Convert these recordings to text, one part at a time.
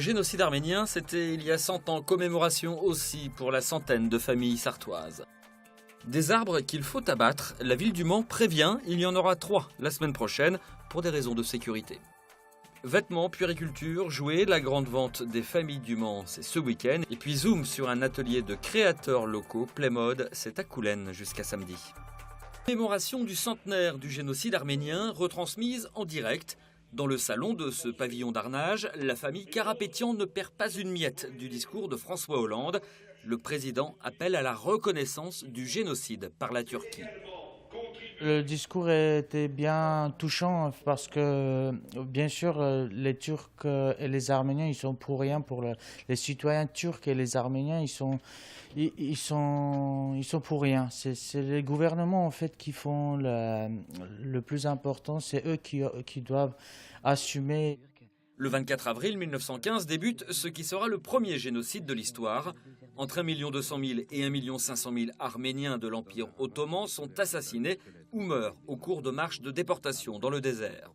génocide arménien, c'était il y a 100 ans, commémoration aussi pour la centaine de familles sarthoises. Des arbres qu'il faut abattre, la ville du Mans prévient, il y en aura 3 la semaine prochaine pour des raisons de sécurité. Vêtements, puériculture, jouets, la grande vente des familles du Mans, c'est ce week-end. Et puis zoom sur un atelier de créateurs locaux, Playmode, c'est à Coulennes jusqu'à samedi. Commémoration du centenaire du génocide arménien, retransmise en direct. Dans le salon de ce pavillon d'Arnage, la famille Karapétian ne perd pas une miette du discours de François Hollande. Le président appelle à la reconnaissance du génocide par la Turquie. Le discours était bien touchant parce que, bien sûr, les Turcs et les Arméniens, ils sont pour rien. Les citoyens turcs et les Arméniens, ils sont pour rien. C'est les gouvernements en fait qui font le plus important. C'est eux qui doivent assumer. Le 24 avril 1915 débute ce qui sera le premier génocide de l'histoire. Entre 1 200 000 et 1 500 000 Arméniens de l'Empire ottoman sont assassinés ou meurent au cours de marches de déportation dans le désert.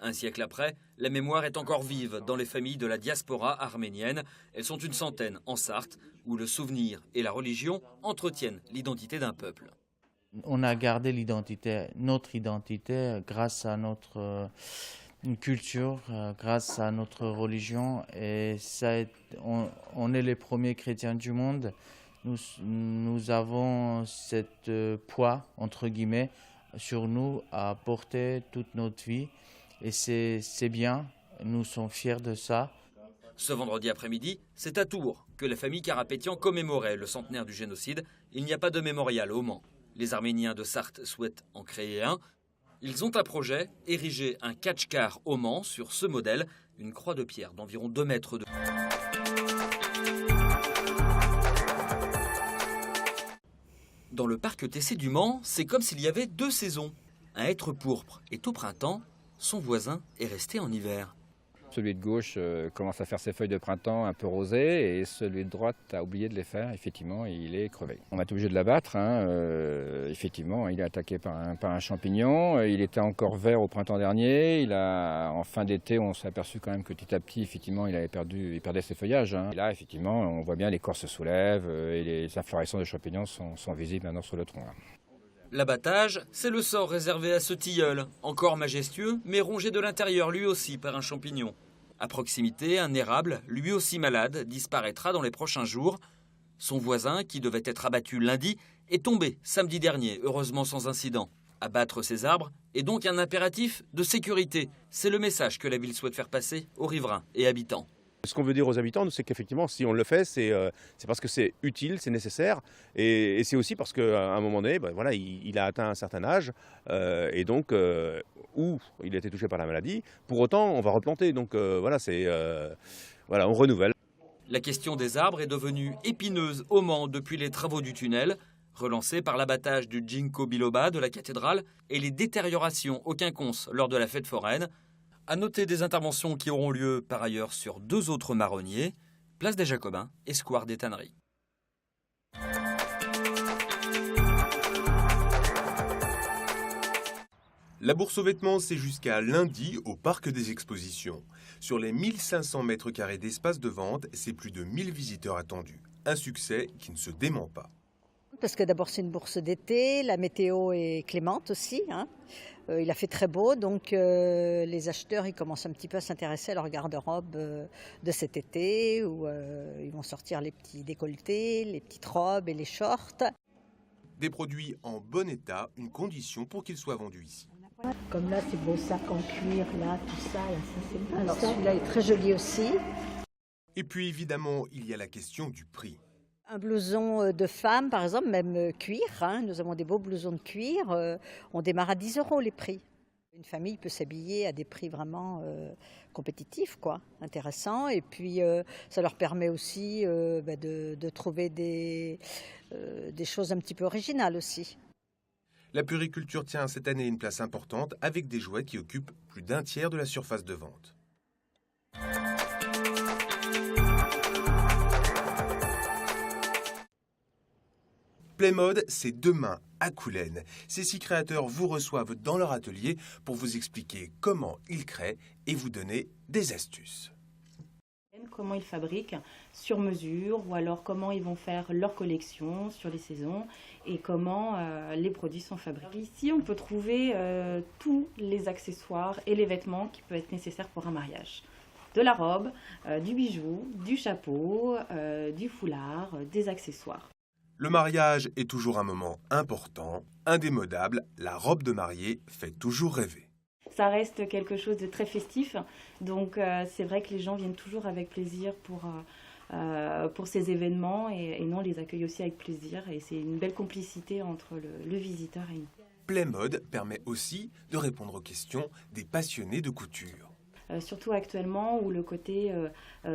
Un siècle après, la mémoire est encore vive dans les familles de la diaspora arménienne. Elles sont une centaine en Sarthe, où le souvenir et la religion entretiennent l'identité d'un peuple. On a gardé notre identité grâce à notre culture, grâce à notre religion. Et on est les premiers chrétiens du monde. Nous avons cette poids, entre guillemets, sur nous à porter toute notre vie. Et c'est bien, nous sommes fiers de ça. Ce vendredi après-midi, c'est à Tours que la famille Karapétian commémorait le centenaire du génocide. Il n'y a pas de mémorial au Mans. Les Arméniens de Sarthe souhaitent en créer un. Ils ont un projet, ériger un catch-car au Mans sur ce modèle, une croix de pierre d'environ 2 mètres de... Dans le parc TC du Mans, c'est comme s'il y avait 2 saisons. Un hêtre pourpre est au printemps, son voisin est resté en hiver. Celui de gauche commence à faire ses feuilles de printemps un peu rosées et celui de droite a oublié de les faire. Effectivement, il est crevé. On a été obligé de l'abattre. Effectivement, il est attaqué par un champignon. Il était encore vert au printemps dernier. En fin d'été, on s'est aperçu quand même que petit à petit, effectivement, il perdait ses feuillages. Et là, effectivement, on voit bien les corps se soulèvent et les inflorescences de champignons sont visibles maintenant sur le tronc. Là. L'abattage, c'est le sort réservé à ce tilleul, encore majestueux, mais rongé de l'intérieur lui aussi par un champignon. À proximité, un érable, lui aussi malade, disparaîtra dans les prochains jours. Son voisin, qui devait être abattu lundi, est tombé samedi dernier, heureusement sans incident. Abattre ces arbres est donc un impératif de sécurité. C'est le message que la ville souhaite faire passer aux riverains et habitants. Ce qu'on veut dire aux habitants, c'est qu'effectivement, si on le fait, c'est parce que c'est utile, c'est nécessaire, et c'est aussi parce qu'à un moment donné, voilà, il a atteint un certain âge, et donc, ou il a été touché par la maladie. Pour autant, on va replanter, donc voilà, on renouvelle. La question des arbres est devenue épineuse au Mans depuis les travaux du tunnel, relancés par l'abattage du ginkgo biloba de la cathédrale et les détériorations au quinconce lors de la fête foraine. À noter des interventions qui auront lieu par ailleurs sur 2 autres marronniers, place des Jacobins et square des Tanneries. La bourse aux vêtements, c'est jusqu'à lundi au Parc des Expositions. Sur les 1500 mètres carrés d'espace de vente, c'est plus de 1000 visiteurs attendus. Un succès qui ne se dément pas. Parce que d'abord c'est une bourse d'été, la météo est clémente aussi. Il a fait très beau, donc les acheteurs ils commencent un petit peu à s'intéresser à leur garde-robe de cet été, où ils vont sortir les petits décolletés, les petites robes et les shorts. Des produits en bon état, une condition pour qu'ils soient vendus ici. Comme là, ces beaux sacs en cuir, là, tout ça, c'est beau. Alors celui-là est très joli aussi. Et puis évidemment, il y a la question du prix. Un blouson de femme, par exemple, même cuir, nous avons des beaux blousons de cuir, on démarre à 10 € les prix. Une famille peut s'habiller à des prix vraiment compétitifs, quoi, intéressants. Et puis ça leur permet aussi de trouver des choses un petit peu originales aussi. La puériculture tient cette année une place importante avec des jouets qui occupent plus d'1 tiers de la surface de vente. Playmode, c'est demain à Coulennes. Ces 6 créateurs vous reçoivent dans leur atelier pour vous expliquer comment ils créent et vous donner des astuces. Comment ils fabriquent sur mesure ou alors comment ils vont faire leur collection sur les saisons et comment les produits sont fabriqués. Ici, on peut trouver tous les accessoires et les vêtements qui peuvent être nécessaires pour un mariage. De la robe, du bijou, du chapeau, du foulard, des accessoires. Le mariage est toujours un moment important, indémodable. La robe de mariée fait toujours rêver. Ça reste quelque chose de très festif, donc c'est vrai que les gens viennent toujours avec plaisir pour ces événements et nous on les accueille aussi avec plaisir et c'est une belle complicité entre le visiteur et nous. Playmode permet aussi de répondre aux questions des passionnés de couture. Surtout actuellement où le côté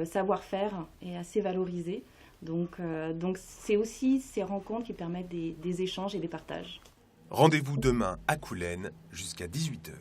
savoir-faire est assez valorisé, donc c'est aussi ces rencontres qui permettent des échanges et des partages. Rendez-vous demain à Coulennes jusqu'à 18 h.